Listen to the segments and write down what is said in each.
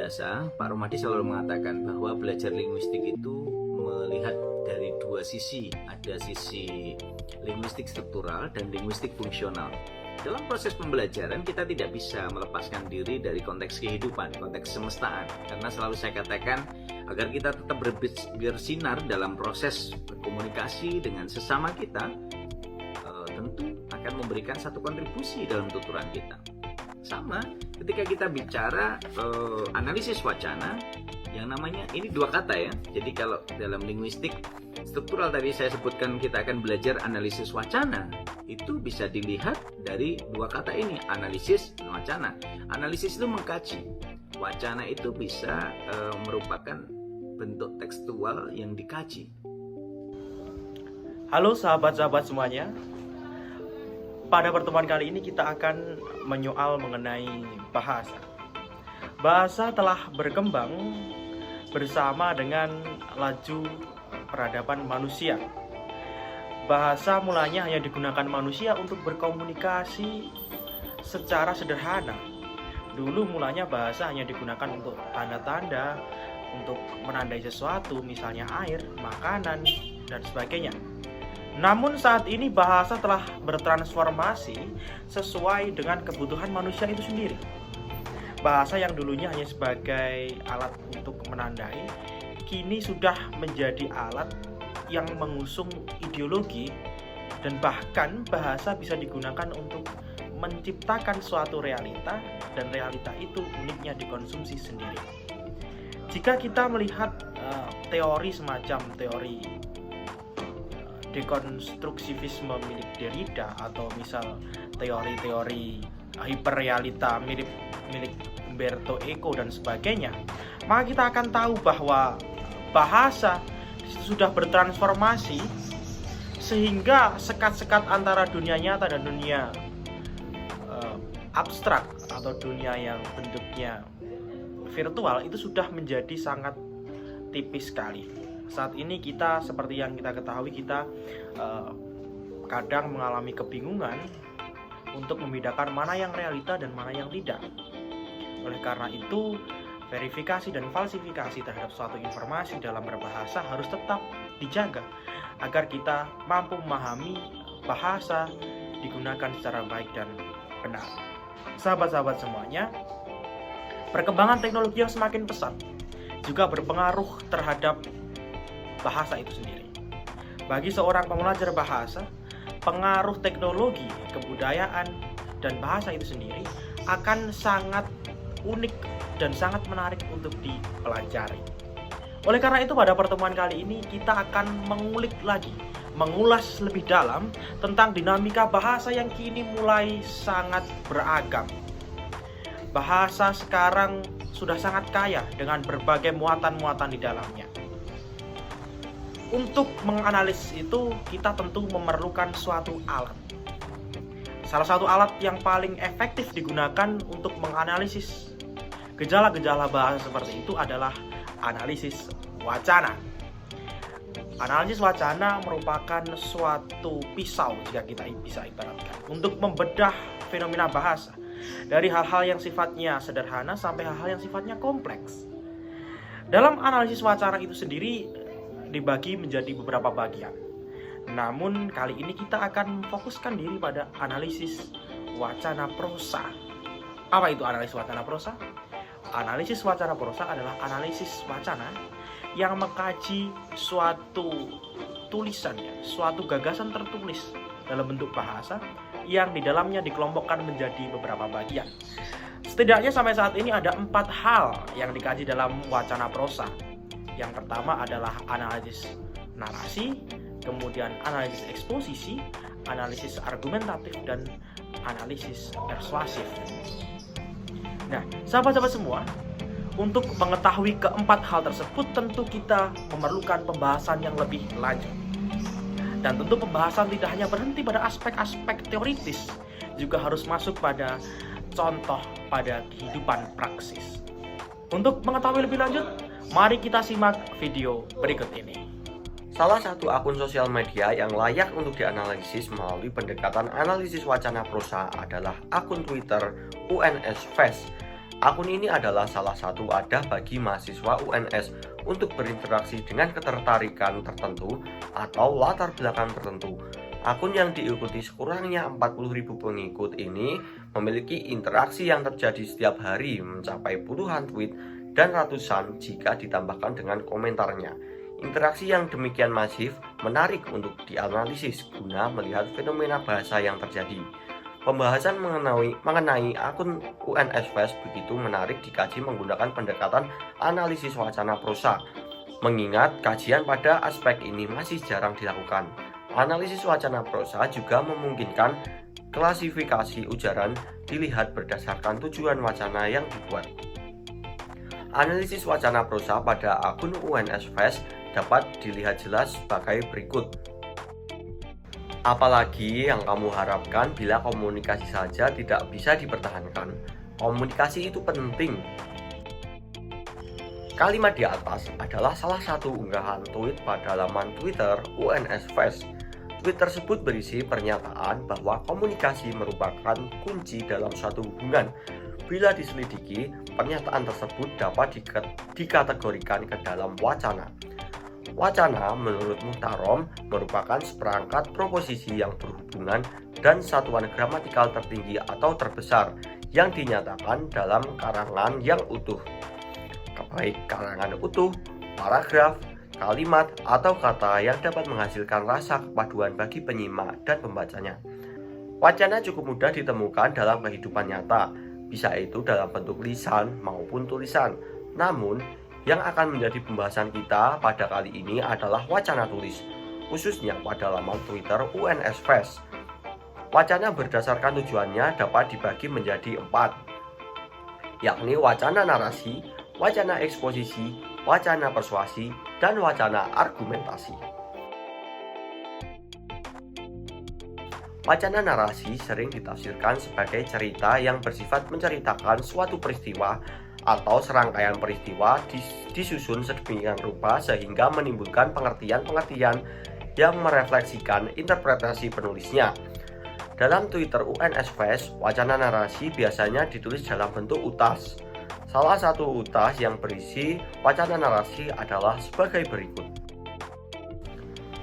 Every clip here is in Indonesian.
biasa, Pak Romadi selalu mengatakan bahwa belajar linguistik itu melihat dari dua sisi. Ada sisi linguistik struktural dan linguistik fungsional. Dalam proses pembelajaran kita tidak bisa melepaskan diri dari konteks kehidupan, konteks semestaan. Karena selalu saya katakan agar kita tetap bersinar dalam proses berkomunikasi dengan sesama kita, tentu akan memberikan satu kontribusi dalam tuturan kita. Sama ketika kita bicara analisis wacana, yang namanya ini dua kata ya. Jadi kalau dalam linguistik struktural tadi saya sebutkan kita akan belajar analisis wacana, itu bisa dilihat dari dua kata ini, analisis dan wacana. Analisis itu mengkaji, wacana itu bisa merupakan bentuk tekstual yang dikaji. Halo sahabat-sahabat semuanya. Pada pertemuan kali ini kita akan menyoal mengenai bahasa. Bahasa telah berkembang bersama dengan laju peradaban manusia. Bahasa mulanya hanya digunakan manusia untuk berkomunikasi secara sederhana. Dulu mulanya bahasa hanya digunakan untuk tanda-tanda, untuk menandai sesuatu, misalnya air, makanan, dan sebagainya. Namun saat ini bahasa telah bertransformasi sesuai dengan kebutuhan manusia itu sendiri. Bahasa yang dulunya hanya sebagai alat untuk menandai, kini sudah menjadi alat yang mengusung ideologi, dan bahkan bahasa bisa digunakan untuk menciptakan suatu realita, dan realita itu uniknya dikonsumsi sendiri. Jika kita melihat teori semacam teori dekonstruksivisme milik Derrida, atau misal teori-teori hiperrealita milik Umberto Eco dan sebagainya, maka kita akan tahu bahwa bahasa sudah bertransformasi sehingga sekat-sekat antara dunia nyata dan dunia abstrak atau dunia yang bentuknya virtual itu sudah menjadi sangat tipis sekali. Saat ini kita, seperti yang kita ketahui, kita kadang mengalami kebingungan untuk membedakan mana yang realita dan mana yang tidak. Oleh karena itu, verifikasi dan falsifikasi terhadap suatu informasi dalam berbahasa harus tetap dijaga agar kita mampu memahami bahasa digunakan secara baik dan benar. Sahabat-sahabat semuanya, perkembangan teknologi yang semakin pesat juga berpengaruh terhadap bahasa itu sendiri. Bagi seorang pembelajar bahasa, pengaruh teknologi, kebudayaan, dan bahasa itu sendiri akan sangat unik dan sangat menarik untuk dipelajari. Oleh karena itu, pada pertemuan kali ini kita akan mengulik lagi, mengulas lebih dalam tentang dinamika bahasa yang kini mulai sangat beragam. Bahasa sekarang sudah sangat kaya dengan berbagai muatan-muatan di dalamnya. Untuk menganalisis itu, kita tentu memerlukan suatu alat. Salah satu alat yang paling efektif digunakan untuk menganalisis gejala-gejala bahasa seperti itu adalah analisis wacana. Analisis wacana merupakan suatu pisau, jika kita bisa ibaratkan, untuk membedah fenomena bahasa dari hal-hal yang sifatnya sederhana sampai hal-hal yang sifatnya kompleks. Dalam analisis wacana itu sendiri dibagi menjadi beberapa bagian. Namun kali ini kita akan memfokuskan diri pada analisis wacana prosa. Apa itu analisis wacana prosa? Analisis wacana prosa adalah analisis wacana yang mengkaji suatu tulisan, suatu gagasan tertulis dalam bentuk bahasa yang di dalamnya dikelompokkan menjadi beberapa bagian. Setidaknya sampai saat ini ada 4 hal yang dikaji dalam wacana prosa. Yang pertama adalah analisis narasi, kemudian analisis eksposisi, analisis argumentatif, dan analisis persuasif. Nah, sahabat-sahabat semua, untuk mengetahui keempat hal tersebut tentu kita memerlukan pembahasan yang lebih lanjut. Dan tentu pembahasan tidak hanya berhenti pada aspek-aspek teoritis, juga harus masuk pada contoh pada kehidupan praksis. Untuk mengetahui lebih lanjut, mari kita simak video berikut ini. Salah satu akun sosial media yang layak untuk dianalisis melalui pendekatan analisis wacana prosa adalah akun Twitter UNS Fest Akun ini adalah salah satu wadah bagi mahasiswa UNS untuk berinteraksi dengan ketertarikan tertentu atau latar belakang tertentu. Akun yang diikuti sekurangnya 40.000 pengikut ini memiliki interaksi yang terjadi setiap hari mencapai puluhan tweet dan ratusan jika ditambahkan dengan komentarnya. Interaksi yang demikian masif menarik untuk dianalisis guna melihat fenomena bahasa yang terjadi. Pembahasan mengenai akun UNS Fest begitu menarik dikaji menggunakan pendekatan analisis wacana prosa, mengingat kajian pada aspek ini masih jarang dilakukan. Analisis wacana prosa juga memungkinkan klasifikasi ujaran dilihat berdasarkan tujuan wacana yang dibuat. Analisis wacana prosa pada akun UNS Fest dapat dilihat jelas sebagai berikut. Apalagi yang kamu harapkan bila komunikasi saja tidak bisa dipertahankan. Komunikasi itu penting. Kalimat di atas adalah salah satu unggahan tweet pada laman Twitter UNS Fest. Tweet tersebut berisi pernyataan bahwa komunikasi merupakan kunci dalam suatu hubungan. Bila diselidiki, pernyataan tersebut dapat dikategorikan ke dalam wacana. Wacana menurut Muhtarom merupakan seperangkat proposisi yang berhubungan dan satuan gramatikal tertinggi atau terbesar yang dinyatakan dalam karangan yang utuh. Baik karangan utuh, paragraf, kalimat, atau kata yang dapat menghasilkan rasa kepaduan bagi penyimak dan pembacanya. Wacana cukup mudah ditemukan dalam kehidupan nyata, bisa itu dalam bentuk lisan maupun tulisan. Namun, yang akan menjadi pembahasan kita pada kali ini adalah wacana tulis, khususnya pada laman Twitter UNS Fest. Wacana berdasarkan tujuannya dapat dibagi menjadi 4, yakni wacana narasi, wacana eksposisi, wacana persuasi, dan wacana argumentasi. Wacana narasi sering ditafsirkan sebagai cerita yang bersifat menceritakan suatu peristiwa atau serangkaian peristiwa disusun sedemikian rupa sehingga menimbulkan pengertian-pengertian yang merefleksikan interpretasi penulisnya. Dalam Twitter UNS Fest, wacana narasi biasanya ditulis dalam bentuk utas. Salah satu utas yang berisi wacana narasi adalah sebagai berikut.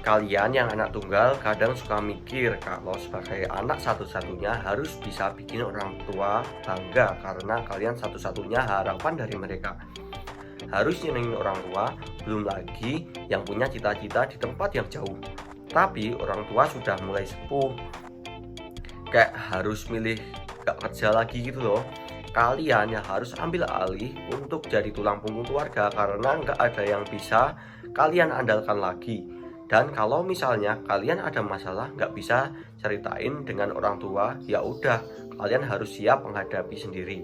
Kalian yang anak tunggal kadang suka mikir kalau sebagai anak satu-satunya harus bisa bikin orang tua bangga karena kalian satu-satunya harapan dari mereka. Harus nyenengin orang tua, belum lagi yang punya cita-cita di tempat yang jauh. Tapi orang tua sudah mulai sepuh, kayak harus milih gak kerja lagi gitu loh. Kalian yang harus ambil alih untuk jadi tulang punggung keluarga karena gak ada yang bisa kalian andalkan lagi. Dan kalau misalnya kalian ada masalah nggak bisa ceritain dengan orang tua, ya udah kalian harus siap menghadapi sendiri.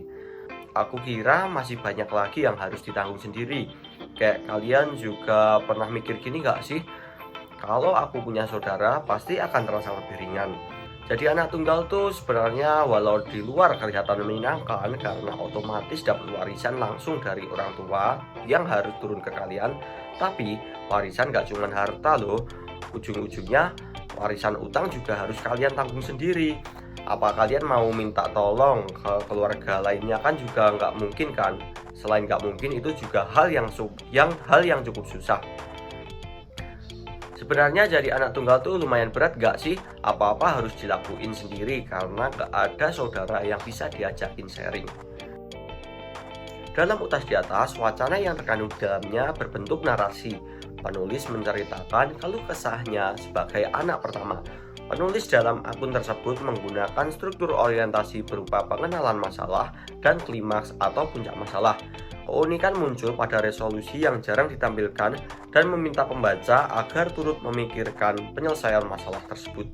Aku kira masih banyak lagi yang harus ditanggung sendiri. Kayak kalian juga pernah mikir gini nggak sih? Kalau aku punya saudara pasti akan terasa lebih ringan. Jadi anak tunggal tuh sebenarnya walau di luar kelihatan menyenangkan karena otomatis dapat warisan langsung dari orang tua yang harus turun ke kalian. Tapi warisan gak cuma harta loh, ujung-ujungnya warisan utang juga harus kalian tanggung sendiri. Apa kalian mau minta tolong ke keluarga lainnya kan juga nggak mungkin kan. Selain nggak mungkin itu juga hal yang cukup susah. Sebenarnya jadi anak tunggal tuh lumayan berat gak sih? Apa-apa harus dilakuin sendiri karena gak ada saudara yang bisa diajakin sharing. Dalam utas di atas, wacana yang terkandung di dalamnya berbentuk narasi. Penulis menceritakan keluh kesahnya sebagai anak pertama. Penulis dalam akun tersebut menggunakan struktur orientasi berupa pengenalan masalah dan klimaks atau puncak masalah. Keunikan muncul pada resolusi yang jarang ditampilkan dan meminta pembaca agar turut memikirkan penyelesaian masalah tersebut.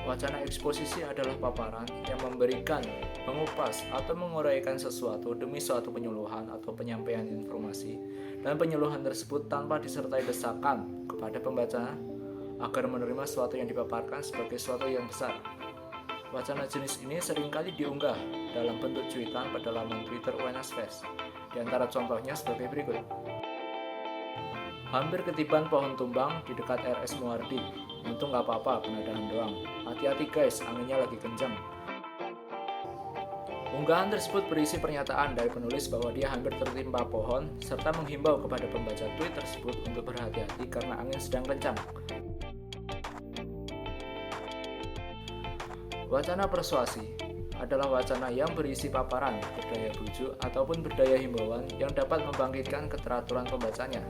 Wacana eksposisi adalah paparan yang memberikan, mengupas, atau menguraikan sesuatu demi suatu penyuluhan atau penyampaian informasi, dan penyuluhan tersebut tanpa disertai desakan kepada pembaca agar menerima sesuatu yang dipaparkan sebagai sesuatu yang besar. Wacana jenis ini seringkali diunggah dalam bentuk cuitan pada laman Twitter UNS Fest. Di antara contohnya sebagai berikut. Hampir ketiban pohon tumbang di dekat RS Muardi. Untung gak apa-apa, kena dahan doang. Hati-hati guys, anginnya lagi kencang. Unggahan tersebut berisi pernyataan dari penulis bahwa dia hampir tertimpa pohon, serta menghimbau kepada pembaca tweet tersebut untuk berhati-hati karena angin sedang kencang. Wacana persuasi adalah wacana yang berisi paparan, berdaya bujuk, ataupun berdaya himbauan yang dapat membangkitkan keteraturan pembacanya.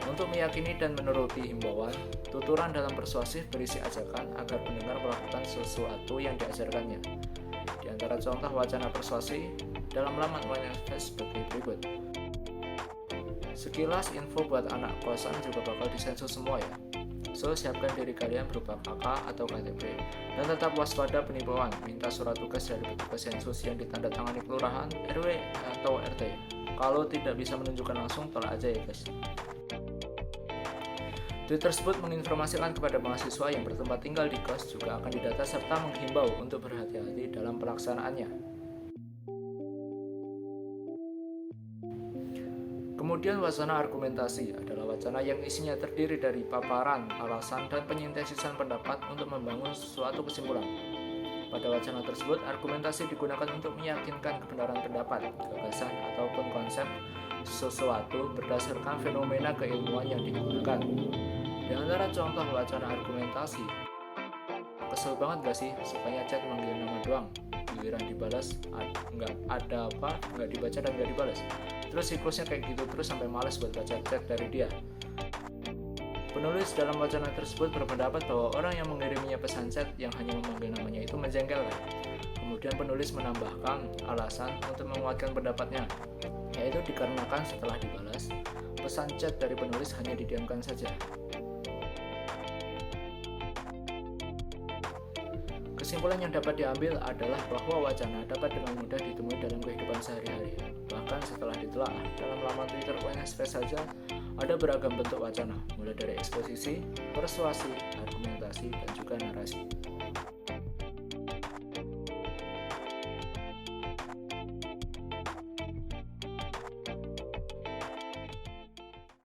Untuk meyakini dan menuruti himbauan, tuturan dalam persuasif berisi ajakan agar pendengar melakukan sesuatu yang diajarkannya. Di antara contoh wacana persuasi dalam laman manifest sebagai berikut. Sekilas info buat anak kosan juga bakal disensus semua ya. So, siapkan diri kalian berupa KK atau KTP dan tetap waspada penipuan. Minta surat tugas dari petugas sensus yang ditandatangani kelurahan, RW, atau RT. Kalau tidak bisa menunjukkan langsung, tolak aja ya guys. Tweet tersebut menginformasikan kepada mahasiswa yang bertempat tinggal di kos juga akan didata serta menghimbau untuk berhati-hati dalam pelaksanaannya. Kemudian wacana argumentasi adalah wacana yang isinya terdiri dari paparan, alasan, dan penyintesisan pendapat untuk membangun suatu kesimpulan. Pada wacana tersebut, argumentasi digunakan untuk meyakinkan kebenaran pendapat, gagasan, ataupun konsep sesuatu berdasarkan fenomena keilmuan yang digunakan. Di antara contoh wacana argumentasi, kesel banget gak sih sukanya chat manggil nama doang, giliran dibalas nggak ada apa, nggak dibaca dan nggak dibalas. Terus siklusnya kayak gitu terus sampai males buat baca chat dari dia. Penulis dalam wacana tersebut berpendapat bahwa orang yang mengiriminya pesan chat yang hanya memanggil namanya itu menjengkelkan. Kemudian penulis menambahkan alasan untuk menguatkan pendapatnya, yaitu dikarenakan setelah dibalas, pesan chat dari penulis hanya didiamkan saja. Kesimpulan yang dapat diambil adalah bahwa wacana dapat dengan mudah ditemui dalam kehidupan sehari-hari. Bahkan setelah ditelaah, dalam laman Twitter UNSP saja ada beragam bentuk wacana, mulai dari eksposisi, persuasi, argumentasi, dan juga narasi.